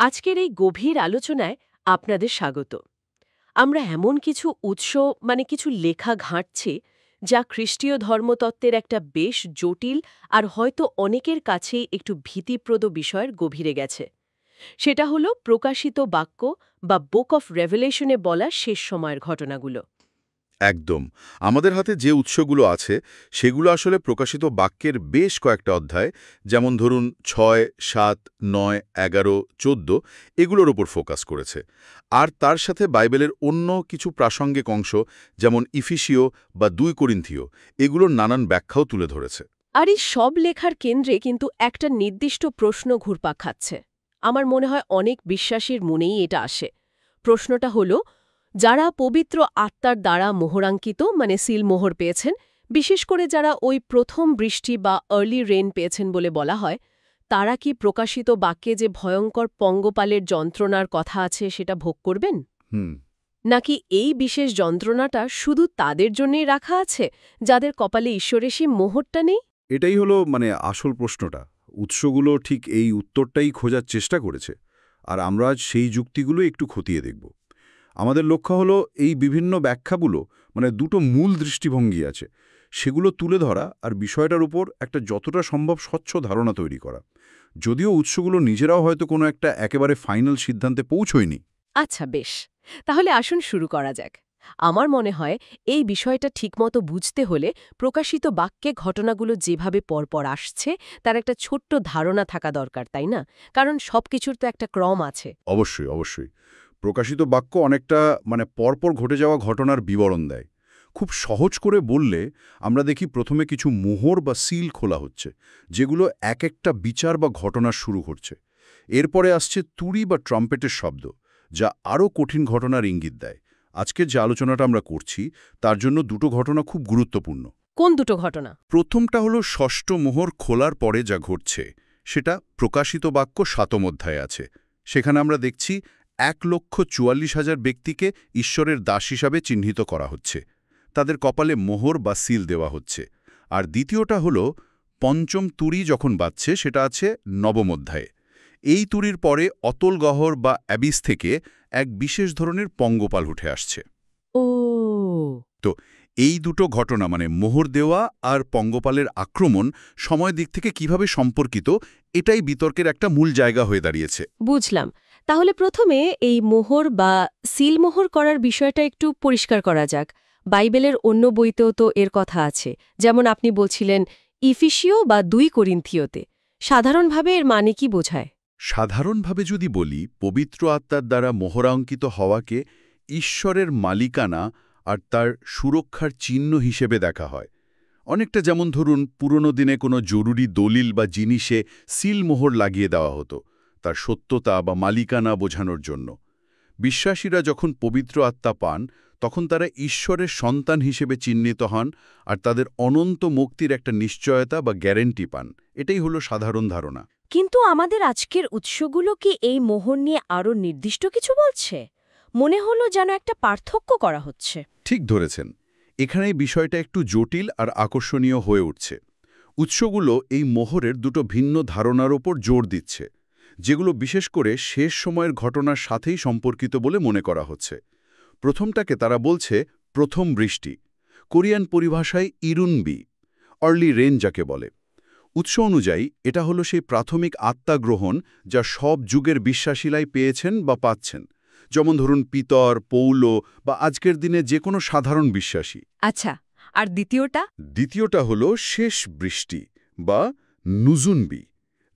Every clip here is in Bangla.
আজকের এই গভীর আলোচনায় আপনাদের স্বাগত। আমরা এমন কিছু উৎস কিছু লেখা ঘাঁটছি যা খ্রিস্টীয় ধর্মতত্ত্বের একটা বেশ জটিল আর হয়তো অনেকের কাছেই একটু ভীতিপ্রদ বিষয়ের গভীরে গেছে। সেটা হলো প্রকাশিত বাক্য বা বুক অফ রেভেলেশনে বলা শেষ সময়ের ঘটনাগুলো। একদম। আমাদের হাতে যে উৎসগুলো আছে সেগুলো আসলে প্রকাশিত বাক্যের বেশ কয়েকটা অধ্যায়, যেমন ধরুন ৬, ৭, ৯, ১১, ১৪ এগুলোর ওপর ফোকাস করেছে। আর তার সাথে বাইবেলের অন্য কিছু প্রাসঙ্গিক অংশ, যেমন ইফিসীয় বা ২ করিন্থীয়, এগুলোর নানান ব্যাখ্যাও তুলে ধরেছে। আর এই সব লেখার কেন্দ্রে কিন্তু একটা নির্দিষ্ট প্রশ্ন ঘুরপাক খাচ্ছে। আমার মনে হয় অনেক বিশ্বাসীর মনেই এটা আসে। প্রশ্নটা হলো, যারা পবিত্র আত্মার দ্বারা মোহরাঙ্কিত সিল মোহর পেয়েছেন, বিশেষ করে যারা ওই প্রথম বৃষ্টি বা আর্লি রেন পেয়েছেন বলে বলা হয়, তারা কি প্রকাশিত বাক্যে যে ভয়ঙ্কর পঙ্গপালের যন্ত্রণার কথা আছে সেটা ভোগ করবেন? হুম নাকি এই বিশেষ যন্ত্রণাটা শুধু তাদের জন্যই রাখা আছে যাদের কপালে ঈশ্বরের সেই মোহরটা নেই? এটাই হলো আসল প্রশ্নটা। উৎসগুলো ঠিক এই উত্তরটাই খোঁজার চেষ্টা করেছে। আর আমরা আজ সেই যুক্তিগুলো একটু খতিয়ে দেখব। আমাদের লক্ষ্য হলো এই বিভিন্ন ব্যাখ্যাগুলো দুটো মূল দৃষ্টিভঙ্গি আছে, সেগুলো তুলে ধরা আর বিষয়টার উপর একটা যতটা সম্ভব স্বচ্ছ ধারণা তৈরি করা। যদিও উৎসগুলো নিজেরাও হয়তো কোনো একটা একেবারে ফাইনাল সিদ্ধান্তে পৌঁছয়নি। আচ্ছা, বেশ। তাহলে আসুন শুরু করা যাক। আমার মনে হয় এই বিষয়টা ঠিকমতো বুঝতে হলে প্রকাশিত বাক্যে ঘটনাগুলো যেভাবে পরপর আসছে তার একটা ছোট্ট ধারণা থাকা দরকার, তাই না? কারণ সবকিছুর তো একটা ক্রম আছে। অবশ্যই, অবশ্যই। প্রকাশিত বাক্য অনেকটা পরপর ঘটে যাওয়া ঘটনার বিবরণ দেয়। খুব সহজ করে বললে আমরা দেখি প্রথমে কিছু মোহর বা সিল খোলা হচ্ছে, যেগুলো এক একটা বিচার বা ঘটনার শুরু করছে। এরপরে আসছে তুড়ি বা ট্রাম্পেটের শব্দ, যা আরও কঠিন ঘটনার ইঙ্গিত দেয়। আজকের যে আলোচনাটা আমরা করছি তার জন্য দুটো ঘটনা খুব গুরুত্বপূর্ণ। কোন দুটো ঘটনা? প্রথমটা হলো ষষ্ঠ মোহর খোলার পরে যা ঘটছে, সেটা প্রকাশিত বাক্য ৭ম অধ্যায়ে আছে। সেখানে আমরা দেখছি ১,৪৪,০০০ ব্যক্তিকে ঈশ্বরের দাস হিসাবে চিহ্নিত করা হচ্ছে। তাদের কপালে মোহর বা সিল দেওয়া হচ্ছে। আর দ্বিতীয়টা হলো পঞ্চম তুড়ি যখন বাজছে, সেটা আছে ৯ম অধ্যায়ে। এই তুড়ির পরে অতল গহ্বর বা অ্যাবিস থেকে এক বিশেষ ধরনের পঙ্গপাল উঠে আসছে। ও, তো এই দুটো ঘটনা মোহর দেওয়া আর পঙ্গপালের আক্রমণ সময় দিক থেকে কিভাবে সম্পর্কিত, এটাই বিতর্কের একটা মূল জায়গা হয়ে দাঁড়িয়েছে। বুঝলাম। তাহলে প্রথমে এই মোহর বা সিল মোহর করার বিষয়টা একটু পরিষ্কার করা যাক। বাইবেলের অন্য বইতেও তো এর কথা আছে, যেমন আপনি বলছিলেন ইফিসীয় বা ২ করিন্থীয়তে। সাধারণভাবে এর মানে কি বোঝায়? সাধারণভাবে যদি বলি, পবিত্র আত্মার দ্বারা মোহরাঙ্কিত হওয়াকে ঈশ্বরের মালিকানা আর তার সুরক্ষার চিহ্ন হিসেবে দেখা হয়। অনেকটা যেমন ধরুন পুরনো দিনে কোনো জরুরি দলিল বা জিনিসে সিল মোহর লাগিয়ে দেওয়া হতো, তার সত্যতা বা মালিকানা বোঝানোর জন্য। বিশ্বাসীরা যখন পবিত্র আত্মা পান, তখন তারা ঈশ্বরের সন্তান হিসেবে চিহ্নিত হন আর তাদের অনন্ত মুক্তির একটা নিশ্চয়তা বা গ্যারেন্টি পান। এটাই হলো সাধারণ ধারণা। কিন্তু আমাদের আজকের উৎসগুলো কি এই মোহর নিয়ে আরও নির্দিষ্ট কিছু বলছে? মনে হলো যেন একটা পার্থক্য করা হচ্ছে। ঠিক ধরেছেন। এখানে বিষয়টা একটু জটিল আর আকর্ষণীয় হয়ে উঠছে। উৎসগুলো এই মোহরের দুটো ভিন্ন ধারণার ওপর জোর দিচ্ছে, যেগুলো বিশেষ করে শেষ সময়ের ঘটনার সাথেই সম্পর্কিত বলে মনে করা হচ্ছে। প্রথমটাকে তারা বলছে প্রথম বৃষ্টি, কোরিয়ান পরিভাষায় ইরুনবি, আর্লি রেন যাকে বলে। উৎস অনুযায়ী এটা হলো সেই প্রাথমিক আত্মা গ্রহণ যা সব যুগের বিশ্বাসীলাই পেয়েছেন বা পাচ্ছেন, যেমন ধরুন পিতর, পৌল বা আজকের দিনে যে কোনো সাধারণ বিশ্বাসী। আচ্ছা, আর দ্বিতীয়টা? দ্বিতীয়টা হলো শেষ বৃষ্টি বা নুজুনবি,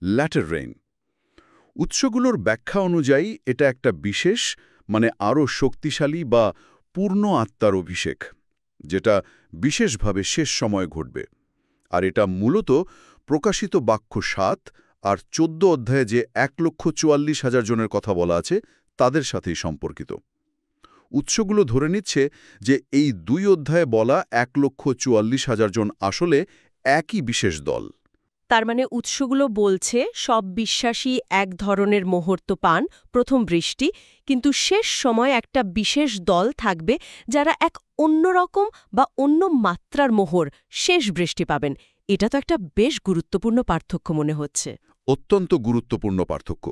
ল্যাটার রেইন। উৎসগুলোর ব্যাখ্যা অনুযায়ী এটা একটা বিশেষ আরও শক্তিশালী বা পূর্ণ আত্মার অভিষেক, যেটা বিশেষভাবে শেষ সময় ঘটবে। আর এটা মূলত প্রকাশিত বাক্য ৭ আর ১৪ অধ্যায়ে যে ১,৪৪,০০০ জনের কথা বলা আছে তাদের সাথেই সম্পর্কিত। উৎসগুলো ধরে নিচ্ছে যে এই ২ অধ্যায়ে বলা ১,৪৪,০০০ জন আসলে একই বিশেষ দল। তার মানে উৎসগুলো বলছে সব বিশ্বাসী এক ধরনের মুহূর্ত পান, প্রথম বৃষ্টি, কিন্তু শেষ সময় একটা বিশেষ দল থাকবে যারা এক অন্যরকম বা অন্য মাত্রার মোহর, শেষ বৃষ্টি পাবেন। এটা তো একটা বেশ গুরুত্বপূর্ণ পার্থক্য মনে হচ্ছে। অত্যন্ত গুরুত্বপূর্ণ পার্থক্য,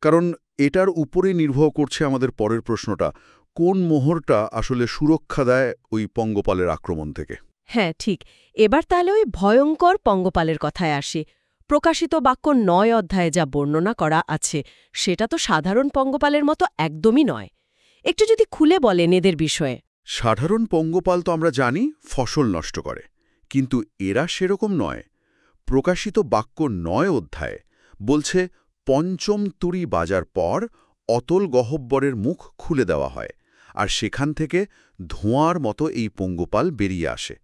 কারণ এটার উপরে নির্ভর করছে আমাদের পরের প্রশ্নটা, কোন মোহরটা আসলে সুরক্ষা দেয় ওই পঙ্গপালের আক্রমণ থেকে। হ্যাঁ, ঠিক। এবার তাহলে ওই ভয়ঙ্কর পঙ্গপালের কথায় আসি। প্রকাশিত বাক্য ৯ অধ্যায়ে যা বর্ণনা করা আছে সেটা তো সাধারণ পঙ্গপালের মতো একদমই নয়। একটু যদি খুলে বলেন এদের বিষয়ে। সাধারণ পঙ্গপাল তো আমরা জানি ফসল নষ্ট করে, কিন্তু এরা সেরকম নয়। প্রকাশিত বাক্য ৯ অধ্যায়ে বলছে পঞ্চম তুরি বাজার পর অতল গহ্বরের মুখ খুলে দেওয়া হয়, আর সেখান থেকে ধোঁয়ার মতো এই পঙ্গপাল বেরিয়ে আসে।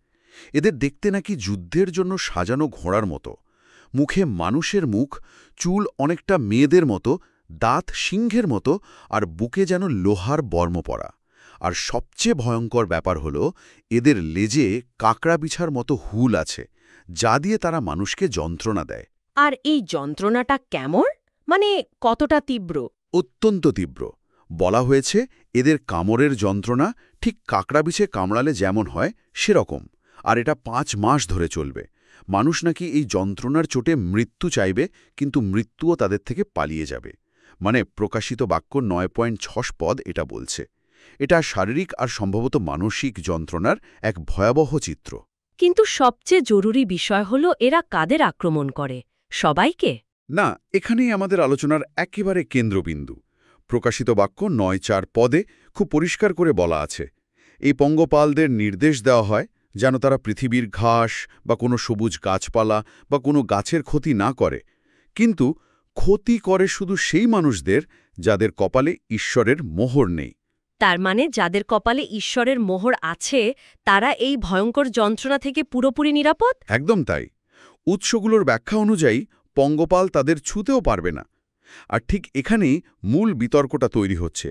এদের দেখতে নাকি যুদ্ধের জন্য সাজানো ঘোড়ার মতো, মুখে মানুষের মুখ, চুল অনেকটা মেয়েদের মতো, দাঁত সিংহের মতো, আর বুকে যেন লোহার বর্ম পরা। আর সবচেয়ে ভয়ঙ্কর ব্যাপার হল এদের লেজে কাঁকড়া বিছার মতো হুল আছে, যা দিয়ে তারা মানুষকে যন্ত্রণা দেয়। আর এই যন্ত্রণাটা কেমন? মানে কতটা তীব্র? অত্যন্ত তীব্র। বলা হয়েছে এদের কামড়ের যন্ত্রণা ঠিক কাঁকড়া বিছে কামড়ালে যেমন হয় সেরকম, আর এটা ৫ মাস ধরে চলবে। মানুষ নাকি এই যন্ত্রণার চোটে মৃত্যু চাইবে, কিন্তু মৃত্যুও তাদের থেকে পালিয়ে যাবে। মানে প্রকাশিত বাক্য ৯.৬ পদ এটা বলছে। এটা শারীরিক আর সম্ভবত মানসিক যন্ত্রণার এক ভয়াবহ চিত্র। কিন্তু সবচেয়ে জরুরি বিষয় হল এরা কাদের আক্রমণ করে? সবাইকে? না, এখানেই আমাদের আলোচনার একেবারে কেন্দ্রবিন্দু। প্রকাশিত বাক্য ৯.৪ পদে খুব পরিষ্কার করে বলা আছে, এই পঙ্গপালদের নির্দেশ দেওয়া হয় যেন তারা পৃথিবীর ঘাস বা কোনো সবুজ গাছপালা বা কোনো গাছের ক্ষতি না করে, কিন্তু ক্ষতি করে শুধু সেই মানুষদের যাদের কপালে ঈশ্বরের মোহর নেই। তার মানে যাদের কপালে ঈশ্বরের মোহর আছে তারা এই ভয়ঙ্কর যন্ত্রণা থেকে পুরোপুরি নিরাপদ? একদম তাই। উৎসগুলোর ব্যাখ্যা অনুযায়ী পঙ্গপাল তাদের ছুঁতেও পারবে না। আর ঠিক এখানেই মূল বিতর্কটা তৈরি হচ্ছে।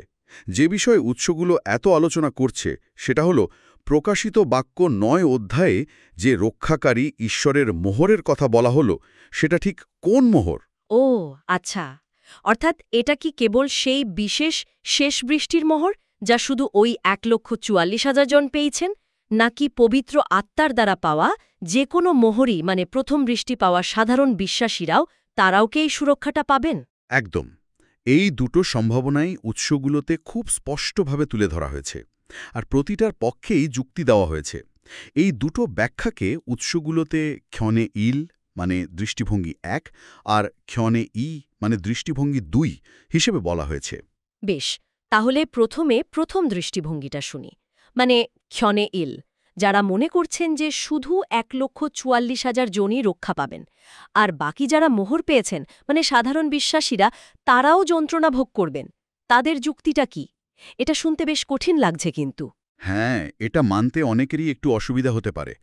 যে বিষয়ে উৎসগুলো এত আলোচনা করছে সেটা হলো প্রকাশিত বাক্য ৯ অধ্যায়ে যে রক্ষাকারী ঈশ্বরের মোহরের কথা বলা হলো, সেটা ঠিক কোন মোহর? ও আচ্ছা, অর্থাৎ এটা কি কেবল সেই বিশেষ শেষ বৃষ্টির মোহর যা শুধু ওই ১,৪৪,০০০ জন পেয়েছেন, নাকি পবিত্র আত্মার দ্বারা পাওয়া যে কোনো মোহরই, মানে প্রথম বৃষ্টি পাওয়া সাধারণ বিশ্বাসীরাও তারাও কি এই সুরক্ষাটা পাবেন? একদম। এই দুটো সম্ভাবনাই উৎসগুলোতে খুব স্পষ্টভাবে তুলে ধরা হয়েছে, আর প্রতিটার পক্ষেই যুক্তি দেওয়া হয়েছে। এই দুটো ব্যাখ্যাকে উৎসগুলোতে ক্ষণে ইল মানে দৃষ্টিভঙ্গি ১ আর ক্ষণে ই মানে দৃষ্টিভঙ্গি ২ হিসেবে বলা হয়েছে। বেশ, তাহলে প্রথমে প্রথম দৃষ্টিভঙ্গিটা শুনি, মানে ক্ষণে ইল, যারা মনে করছেন যে শুধু ১,৪৪,০০০ জনই রক্ষা পাবেন, আর বাকি যারা মোহর পেয়েছেন মানে সাধারণ বিশ্বাসীরা তারাও যন্ত্রণা ভোগ করবেন। তাদের যুক্তিটা কি? এটা শুনতে বেশ কঠিন লাগছে কিন্তু। হ্যাঁ, এটা মানতে অনেকেরই একটু অসুবিধা হতে পারে।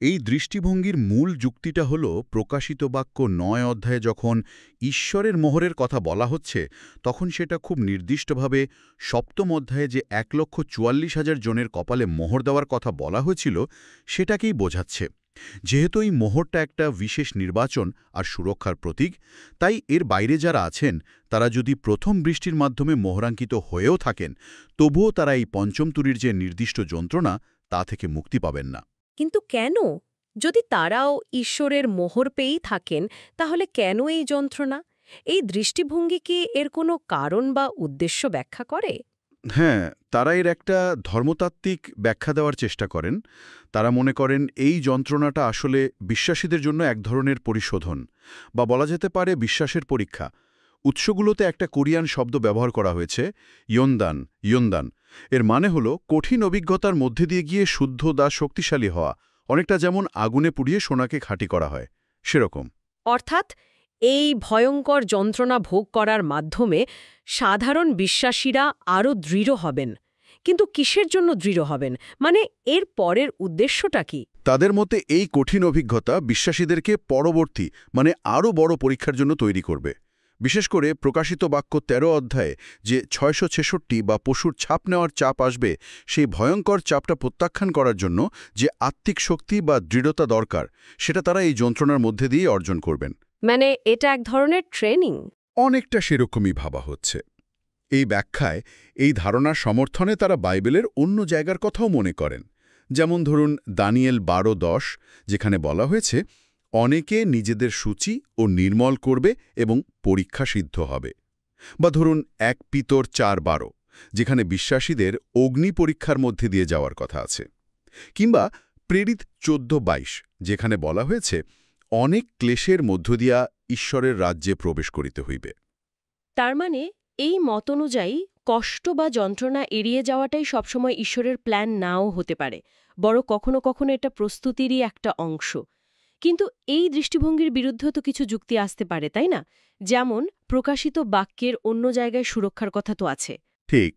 এই দৃষ্টিভঙ্গির মূল যুক্তিটা হল প্রকাশিত বাক্য ৯ অধ্যায়ে যখন ঈশ্বরের মোহরের কথা বলা হচ্ছে, তখন সেটা খুব নির্দিষ্টভাবে সপ্তম অধ্যায়ে যে ১,৪৪,০০০ জনের কপালে মোহর দেওয়ার কথা বলা হয়েছিল সেটাকেই বোঝাচ্ছে। যেহেতু এই মোহরটা একটা বিশেষ নির্বাচন আর সুরক্ষার প্রতীক, তাই এর বাইরে যারা আছেন তারা যদি প্রথম বৃষ্টির মাধ্যমে মোহরাঙ্কিত হয়েও থাকেন, তবুও তারা এই পঞ্চম তুরির যে নির্দিষ্ট যন্ত্রণা তা থেকে মুক্তি পাবেন না। কিন্তু কেন? যদি তারাও ঈশ্বরের মোহর পেয়েই থাকেন, তাহলে কেন এই যন্ত্রণা? এই দৃষ্টিভঙ্গি কি এর কোনো কারণ বা উদ্দেশ্য ব্যাখ্যা করে? হ্যাঁ, তারা এর একটা ধর্মতাত্ত্বিক ব্যাখ্যা দেওয়ার চেষ্টা করেন। তারা মনে করেন এই যন্ত্রণাটা আসলে বিশ্বাসীদের জন্য এক ধরনের পরিশোধন, বা বলা যেতে পারে বিশ্বাসের পরীক্ষা। উৎসগুলোতে একটা কোরিয়ান শব্দ ব্যবহার করা হয়েছে, ইয়োনদান। ইয়োনদান এর মানে হলো কঠিন অভিজ্ঞতার মধ্যে দিয়ে গিয়ে শুদ্ধ বা শক্তিশালী হওয়া, অনেকটা যেমন আগুনে পুড়িয়ে সোনাকে খাঁটি করা হয় সেরকম। অর্থাৎ এই ভয়ঙ্কর যন্ত্রণা ভোগ করার মাধ্যমে সাধারণ বিশ্বাসীরা আরও দৃঢ় হবেন। কিন্তু কিসের জন্য দৃঢ় হবেন? মানে এর পরের উদ্দেশ্যটা কি? তাদের মতে এই কঠিন অভিজ্ঞতা বিশ্বাসীদেরকে পরবর্তী মানে আরও বড় পরীক্ষার জন্য তৈরি করবে। বিশেষ করে প্রকাশিত বাক্য ১৩ অধ্যায়ে যে ৬৬৬ বা পশুর ছাপ নেওয়ার চাপ আসবে, সেই ভয়ঙ্কর চাপটা প্রত্যাখ্যান করার জন্য যে আত্মিক শক্তি বা দৃঢ়তা দরকার, সেটা তারা এই যন্ত্রণার মধ্যে দিয়ে অর্জন করবেন। মানে এটা এক ধরনের ট্রেনিং? অনেকটা সেরকমই ভাবা হচ্ছে। এই ব্যাখ্যায় এই ধারণার সমর্থনে তারা বাইবেলের অন্য জায়গার কথাও মনে করেন। যেমন ধরুন দানিয়েল ১২:১০, যেখানে বলা হয়েছে অনেকে নিজেদের সূচি ও নির্মল করবে এবং পরীক্ষা সিদ্ধ হবে। বা ধরুন ১ পিতর ৪:১২, যেখানে বিশ্বাসীদের অগ্নি পরীক্ষার মধ্যে দিয়ে যাওয়ার কথা আছে। কিংবা প্রেরিত ১৪:২২, যেখানে বলা হয়েছে অনেক ক্লেশের মধ্য দিয়া ঈশ্বরের রাজ্যে প্রবেশ করিতে হইবে। তার মানে এই মত অনুযায়ী কষ্ট বা যন্ত্রণা এড়িয়ে যাওয়াটাই সবসময় ঈশ্বরের প্ল্যান নাও হতে পারে, বড় কখনো কখনো এটা প্রস্তুতিরই একটা অংশ। কিন্তু এই দৃষ্টিভঙ্গির বিরুদ্ধেও তো কিছু যুক্তি আসতে পারে, তাই না? যেমন প্রকাশিত বাক্যের অন্য জায়গায় সুরক্ষার কথা তো আছে। ঠিক,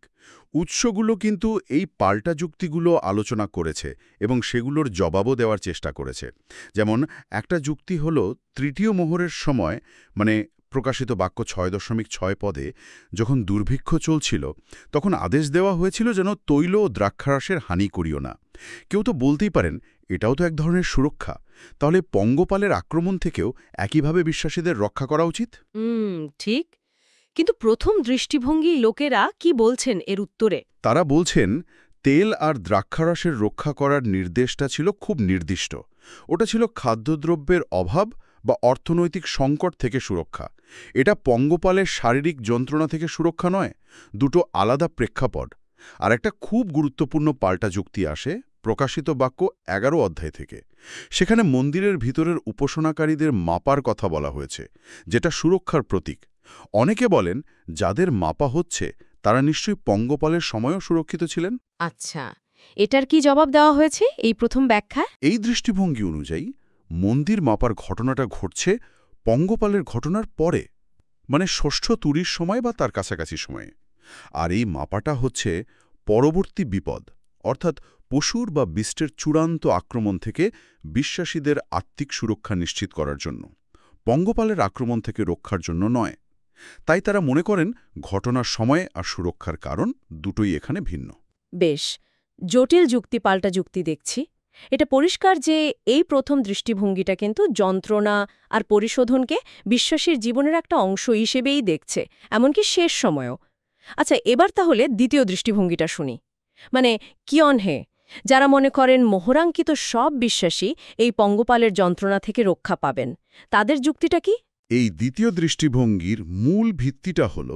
উৎসগুলো কিন্তু এই পাল্টা যুক্তিগুলো আলোচনা করেছে এবং সেগুলোর জবাবও দেওয়ার চেষ্টা করেছে। যেমন একটা যুক্তি হল তৃতীয় মোহরের সময়, মানে প্রকাশিত বাক্য ৬.৬ পদে, যখন দুর্ভিক্ষ চলছিল তখন আদেশ দেওয়া হয়েছিল যেন তৈল ও দ্রাক্ষারসের হানি করিও না। কেউ তো বলতেই পারেন এটাও তো এক ধরনের সুরক্ষা, তাহলে পঙ্গপালের আক্রমণ থেকেও একইভাবে বিশ্বাসীদের রক্ষা করা উচিত। ঠিক। কিন্তু প্রথম দৃষ্টিভঙ্গি লোকেরা কি বলছেন এর উত্তরে? তারা বলছেন তেল আর দ্রাক্ষারসের রক্ষা করার নির্দেশটা ছিল খুব নির্দিষ্ট। ওটা ছিল খাদ্যদ্রব্যের অভাব বা অর্থনৈতিক সংকট থেকে সুরক্ষা। এটা পঙ্গপালের শারীরিক যন্ত্রণা থেকে সুরক্ষা নয়, দুটো আলাদা প্রেক্ষাপট। আর একটা খুব গুরুত্বপূর্ণ পাল্টা যুক্তি আসে প্রকাশিত বাক্য ১১ অধ্যায় থেকে। সেখানে মন্দিরের ভিতরের উপাসনাকারীদের মাপার কথা বলা হয়েছে, যেটা সুরক্ষার প্রতীক। অনেকে বলেন যাদের মাপা হচ্ছে তারা নিশ্চয়ই পঙ্গপালের সময়ও সুরক্ষিত ছিলেন। আচ্ছা, এটার কি জবাব দেওয়া হয়েছে এই প্রথম ব্যাখ্যায়? এই দৃষ্টিভঙ্গি অনুযায়ী মন্দির মাপার ঘটনাটা ঘটছে পঙ্গপালের ঘটনার পরে, মানে ষষ্ঠ তুরির সময় বা তার কাছাকাছি সময়ে। আর এই মাপাটা হচ্ছে পরবর্তী বিপদ, অর্থাৎ পশুর বা বিষ্টের চূড়ান্ত আক্রমণ থেকে বিশ্বাসীদের আত্মিক সুরক্ষা নিশ্চিত করার জন্য, পঙ্গপালের আক্রমণ থেকে রক্ষার জন্য নয়। তাই তারা মনে করেন ঘটনার সময় আর সুরক্ষার কারণ দুটোই এখানে ভিন্ন। বেশ জটিল যুক্তি পাল্টা যুক্তি দেখছি। এটা পরিষ্কার যে এই প্রথম দৃষ্টিভঙ্গিটা কিন্তু যন্ত্রণা আর পরিশোধনকে বিশ্বাসীর জীবনের একটা অংশ হিসেবেই দেখছে, এমনকি শেষ সময়েও। আচ্ছা, এবার তাহলে দ্বিতীয় দৃষ্টিভঙ্গিটা শুনি, মানে কিয়নহে, যারা মনে করেন মোহরাঙ্কিত সব বিশ্বাসী এই পঙ্গপালের যন্ত্রণা থেকে রক্ষা পাবেন। তাদের যুক্তিটা কি? এই দ্বিতীয় দৃষ্টিভঙ্গির মূল ভিত্তিটা হল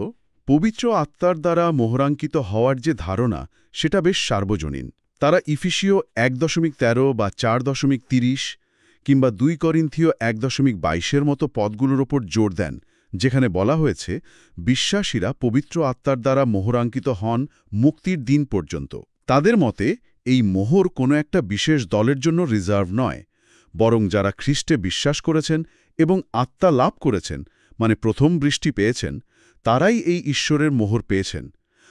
পবিত্র আত্মার দ্বারা মোহরাঙ্কিত হওয়ার যে ধারণা, সেটা বেশ সার্বজনীন। তারা ইফিসীয় ১.১৩ বা ৪.৩০ কিংবা ২ করিন্থীয় ১.২২ মতো পদগুলোর ওপর জোর দেন, যেখানে বলা হয়েছে বিশ্বাসীরা পবিত্র আত্মার দ্বারা মোহরাঙ্কিত হন মুক্তির দিন পর্যন্ত। তাদের মতে এই মোহর কোনো একটা বিশেষ দলের জন্য রিজার্ভ নয়, বরং যারা খ্রিস্টে বিশ্বাস করেছেন এবং আত্মা লাভ করেছেন, মানে প্রথম বৃষ্টি পেয়েছেন, তারাই এই ঈশ্বরের মোহর পেয়েছেন।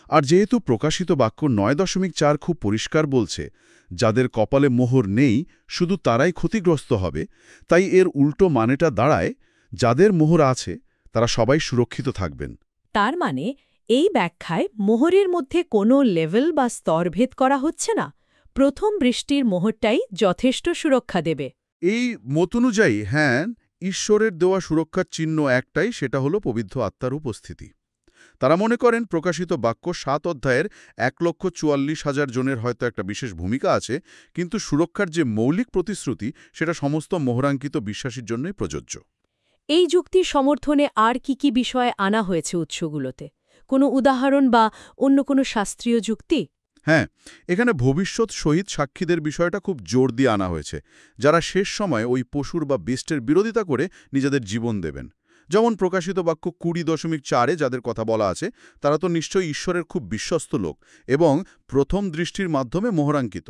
আর যেহেতু প্রকাশিত বাক্য ৯.৪ খুব পরিষ্কার বলছে যাদের কপালে মোহর নেই শুধু তারাই ক্ষতিগ্রস্ত হবে, তাই এর উল্টো মানেটা দাঁড়ায় যাদের মোহর আছে তারা সবাই সুরক্ষিত থাকবেন। তার মানে এই ব্যাখ্যায় মোহরের মধ্যে কোনো লেভেল বা স্তরভেদ করা হচ্ছে না, প্রথম বৃষ্টির মোহরটাই যথেষ্ট সুরক্ষা দেবে। এই মত অনুযায়ী হ্যাঁ, ঈশ্বরের দেওয়া সুরক্ষার চিহ্ন একটাই, সেটা হলো পবিত্র আত্মার উপস্থিতি। তারা মনে করেন প্রকাশিত বাক্য ৭ অধ্যায়ের ১,৪৪,০০০ জনের হয়তো একটা বিশেষ ভূমিকা আছে, কিন্তু সুরক্ষার যে মৌলিক প্রতিশ্রুতি সেটা সমস্ত মোহরাঙ্কিত বিশ্বাসীর জন্যই প্রযোজ্য। এই যুক্তির সমর্থনে আর কি বিষয় আনা হয়েছে উৎসগুলোতে? কোনো উদাহরণ বা অন্য কোনো শাস্ত্রীয় যুক্তি? হ্যাঁ, এখানে ভবিষ্যৎ শহীদ সাক্ষীদের বিষয়টা খুব জোর দিয়ে আনা হয়েছে, যারা শেষ সময়ে ওই পশুর বা বিষ্টের বিরোধিতা করে নিজেদের জীবন দেবেন। যেমন প্রকাশিত বাক্য ২০.৪ যাদের কথা বলা আছে, তারা তো নিশ্চয়ই ঈশ্বরের খুব বিশ্বস্ত লোক এবং প্রথম দৃষ্টির মাধ্যমে মোহরাঙ্কিত।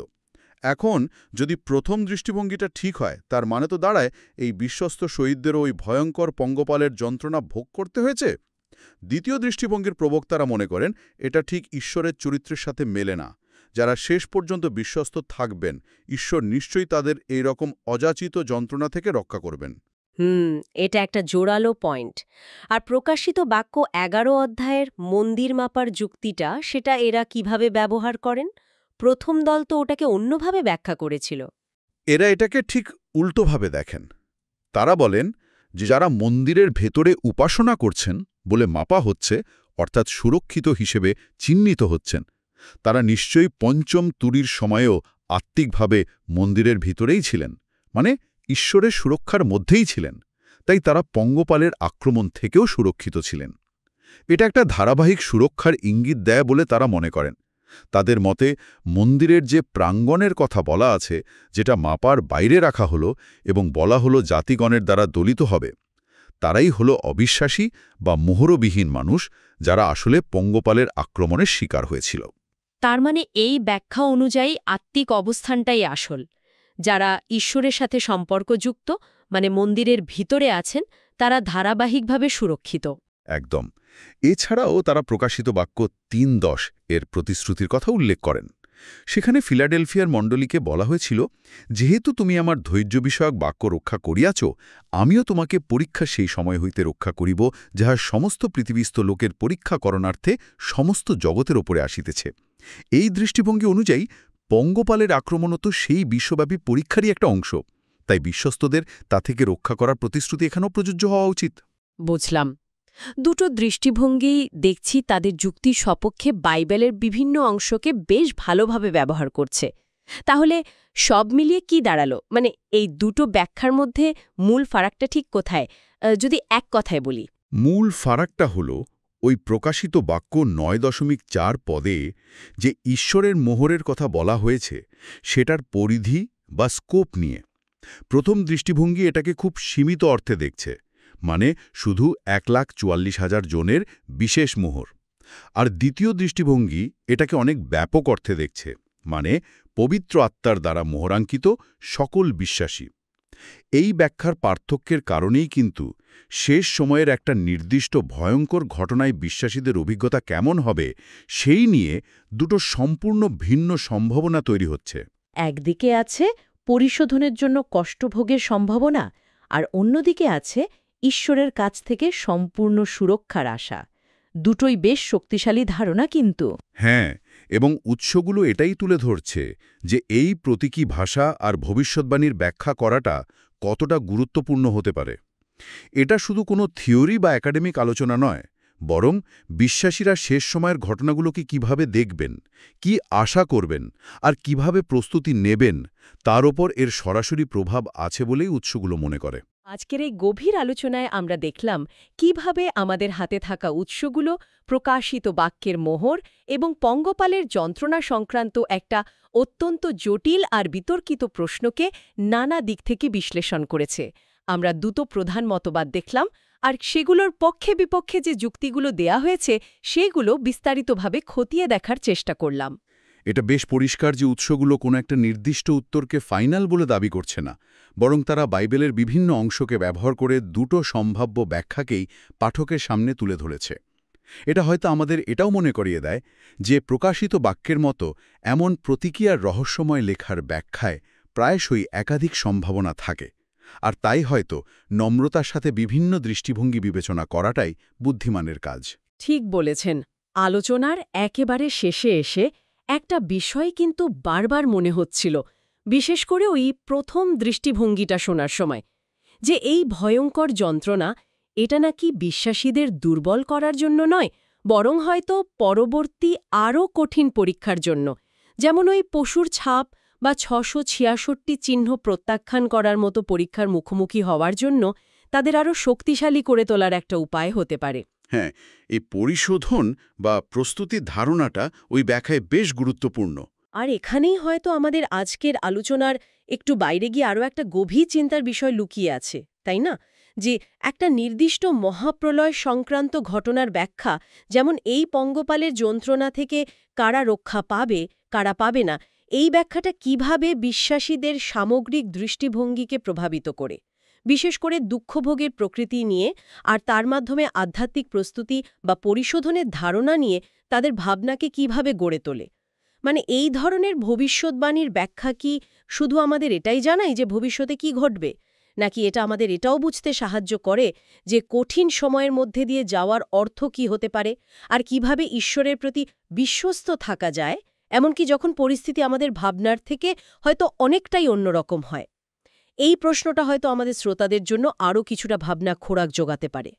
এখন যদি প্রথম দৃষ্টিভঙ্গিটা ঠিক হয়, তার মানে তো দাঁড়ায় এই বিশ্বস্ত শহীদদেরও ওই ভয়ঙ্কর পঙ্গপালের যন্ত্রণা ভোগ করতে হয়েছে। দ্বিতীয় দৃষ্টিভঙ্গির প্রবক্তারা মনে করেন এটা ঠিক ঈশ্বরের চরিত্রের সাথে মেলে না। যারা শেষ পর্যন্ত বিশ্বস্ত থাকবেন, ঈশ্বর নিশ্চয়ই তাদের এই রকম অযাচিত যন্ত্রণা থেকে রক্ষা করবেন। এটা একটা জোরালো পয়েন্ট। আর প্রকাশিত বাক্য ১১ অধ্যায়ের মন্দির মাপার যুক্তিটা, সেটা এরা কিভাবে ব্যবহার করেন? প্রথম দল তো ওটাকে অন্যভাবে ব্যাখ্যা করেছিল। এরা এটাকে ঠিক উল্টোভাবে দেখেন। তারা বলেন যে যারা মন্দিরের ভেতরে উপাসনা করছেন বলে মাপা হচ্ছে, অর্থাৎ সুরক্ষিত হিসেবে চিহ্নিত হচ্ছেন, তারা নিশ্চয়ই পঞ্চম তুরির সময়েও আত্মিকভাবে মন্দিরের ভিতরেই ছিলেন, মানে ঈশ্বরের সুরক্ষার মধ্যেই ছিলেন, তাই তারা পঙ্গপালের আক্রমণ থেকেও সুরক্ষিত ছিলেন। এটা একটা ধারাবাহিক সুরক্ষার ইঙ্গিত দেয় বলে তারা মনে করেন। তাদের মতে মন্দিরের যে প্রাঙ্গণের কথা বলা আছে, যেটা মাপার বাইরে রাখা হলো এবং বলা হলো জাতিগণের দ্বারা দলিত হবে, তারাই হলো অবিশ্বাসী বা মোহরবিহীন মানুষ, যারা আসলে পঙ্গপালের আক্রমণের শিকার হয়েছিল। তার মানে এই ব্যাখ্যা অনুযায়ী আত্মিক অবস্থানটাই আসল। যারা ঈশ্বরের সাথে সম্পর্কযুক্ত, মানে মন্দিরের ভিতরে আছেন, তারা ধারাবাহিকভাবে সুরক্ষিত। একদম। এছাড়াও তারা প্রকাশিত বাক্য ৩:১০ এর প্রতিশ্রুতির কথা উল্লেখ করেন। সেখানে ফিলাডেলফিয়ার মণ্ডলীকে বলা হয়েছিল, যেহেতু তুমি আমার ধৈর্য বিষয়ক বাক্য রক্ষা করিয়াছ, আমিও তোমাকে পরীক্ষা সেই সময় হইতে রক্ষা করিব, যাহা সমস্ত পৃথিবীস্থ লোকের পরীক্ষা করণার্থে সমস্ত জগতের ওপরে আসিতেছে। এই দৃষ্টিভঙ্গি অনুযায়ী পঙ্গপালের আক্রমণও তো সেই বিশ্বব্যাপী পরীক্ষারই একটা অংশ। তাই বিশ্বস্তদের তা থেকে রক্ষা করার প্রতিশ্রুতি এখানেও প্রযোজ্য হওয়া উচিত। বুঝলাম। দুটো দৃষ্টিভঙ্গি দেখছি তাদের যুক্তির সপক্ষে বাইবেলের বিভিন্ন অংশকে বেশ ভালোভাবে ব্যবহার করছে। তাহলে সব মিলিয়ে কি দাঁড়ালো? মানে এই দুটো ব্যাখ্যার মধ্যে মূল ফারাকটা ঠিক কোথায়, যদি এক কথায় বলি? মূল ফারাকটা হল ওই প্রকাশিত বাক্য ৯.৪ পদে যে ঈশ্বরের মোহরের কথা বলা হয়েছে, সেটার পরিধি বা স্কোপ নিয়ে। প্রথম দৃষ্টিভঙ্গি এটাকে খুব সীমিত অর্থে দেখছে, মানে শুধু ১,৪৪,০০০ জনের বিশেষ মোহর। আর দ্বিতীয় দৃষ্টিভঙ্গি এটাকে অনেক ব্যাপক অর্থে দেখছে, মানে পবিত্র আত্মার দ্বারা মোহরাঙ্কিত সকল বিশ্বাসী। এই ব্যাখ্যার পার্থক্যের কারণেই কিন্তু শেষ সময়ের একটা নির্দিষ্ট ভয়ঙ্কর ঘটনায় বিশ্বাসীদের অভিজ্ঞতা কেমন হবে, সেই নিয়ে দুটো সম্পূর্ণ ভিন্ন সম্ভাবনা তৈরি হচ্ছে। একদিকে আছে পরিশোধনের জন্য কষ্টভোগের সম্ভাবনা, আর অন্যদিকে আছে ঈশ্বরের কাছ থেকে সম্পূর্ণ সুরক্ষার আশা। দুটোই বেশ শক্তিশালী ধারণা কিন্তু। হ্যাঁ, এবং উৎসগুলো এটাই তুলে ধরছে যে এই প্রতীকী ভাষা আর ভবিষ্যৎবাণীর ব্যাখ্যা করাটা কতটা গুরুত্বপূর্ণ হতে পারে। এটা শুধু কোনো থিওরি বা একাডেমিক আলোচনা নয়, বরং বিশ্বাসীরা শেষ সময়ের ঘটনাগুলোকে কিভাবে দেখবেন, কি আশা করবেন আর কিভাবে প্রস্তুতি নেবেন, তার ওপর এর সরাসরি প্রভাব আছে বলেই উৎসগুলো মনে করে। আজকের এই গভীর আলোচনায় আমরা দেখলাম কিভাবে আমাদের হাতে থাকা উৎসগুলো প্রকাশিত বাক্যের মোহর এবং পঙ্গপালের যন্ত্রণা সংক্রান্ত একটা অত্যন্ত জটিল আর বিতর্কিত প্রশ্নকে নানা দিক থেকে বিশ্লেষণ করেছে। আমরা দুটো প্রধান মতবাদ দেখলাম, আর সেগুলোর পক্ষে বিপক্ষে যে যুক্তিগুলো দেয়া হয়েছে সেগুলো বিস্তারিতভাবে খতিয়ে দেখার চেষ্টা করলাম। এটা বেশ পরিষ্কার যে উৎসগুলো কোনো একটা নির্দিষ্ট উত্তরকে ফাইনাল বলে দাবি করছে না, বরং তারা বাইবেলের বিভিন্ন অংশকে ব্যবহার করে দুটো সম্ভাব্য ব্যাখ্যাকেই পাঠকের সামনে তুলে ধরেছে। এটা হয়তো আমাদের এটাও মনে করিয়ে দেয় যে প্রকাশিত বাক্যের মতো এমন প্রতীকী আর রহস্যময় লেখার ব্যাখ্যায় প্রায়শই একাধিক সম্ভাবনা থাকে, আর তাই হয়তো নম্রতার সাথে বিভিন্ন দৃষ্টিভঙ্গি বিবেচনা করাটাই বুদ্ধিমানের কাজ। ঠিক বলেছেন। আলোচনার একেবারে শেষে এসে একটা বিষয় কিন্তু বারবার মনে হচ্ছিল, বিশেষ করে ওই প্রথম দৃষ্টিভঙ্গিটা শোনার সময়, যে এই ভয়ঙ্কর যন্ত্রণা এটা নাকি বিশ্বাসীদের দুর্বল করার জন্য নয়, বরং হয়তো পরবর্তী আরও কঠিন পরীক্ষার জন্য, যেমন ওই পশুর ছাপ বা ৬৬৬ চিহ্ন প্রত্যাখ্যান করার মতো পরীক্ষার মুখোমুখি হওয়ার জন্য তাদের আরও শক্তিশালী করে তোলার একটা উপায় হতে পারে। হ্যাঁ, এই পরিশোধন বা প্রস্তুতির ধারণাটা ওই ব্যাখ্যায় বেশ গুরুত্বপূর্ণ। আর এখানেই হয়তো আমাদের আজকের আলোচনার একটু বাইরে গিয়ে আরও একটা গভীর চিন্তার বিষয় লুকিয়ে আছে, তাই না? যে একটা নির্দিষ্ট মহাপ্রলয় সংক্রান্ত ঘটনার ব্যাখ্যা, যেমন এই পঙ্গপালের যন্ত্রণা থেকে কারা রক্ষা পাবে, কারা পাবে না, এই ব্যাখ্যাটা কিভাবে বিশ্বাসীদের সামগ্রিক দৃষ্টিভঙ্গিকে প্রভাবিত করে, বিশেষ করে দুঃখভোগের প্রকৃতি নিয়ে আর তার মাধ্যমে আধ্যাত্মিক প্রস্তুতি বা পরিশোধনের ধারণা নিয়ে তাদের ভাবনাকে কিভাবে গড়ে তোলে। মানে এই ধরনের ভবিষ্যৎবাণীর ব্যাখ্যা কি শুধু আমাদের এটাই জানায় যে ভবিষ্যতে কি ঘটবে, নাকি এটা আমাদের এটাও বুঝতে সাহায্য করে যে কঠিন সময়ের মধ্যে দিয়ে যাওয়ার অর্থ কি হতে পারে, আর কিভাবে ঈশ্বরের প্রতি বিশ্বস্ত থাকা যায়, এমনকি যখন পরিস্থিতি আমাদের ভাবনার থেকে হয়তো অনেকটাই অন্যরকম হয়? এই প্রশ্নটা হয়তো আমাদের শ্রোতাদের জন্য আরও কিছুটা ভাবনা খোরাক জোগাতে পারে।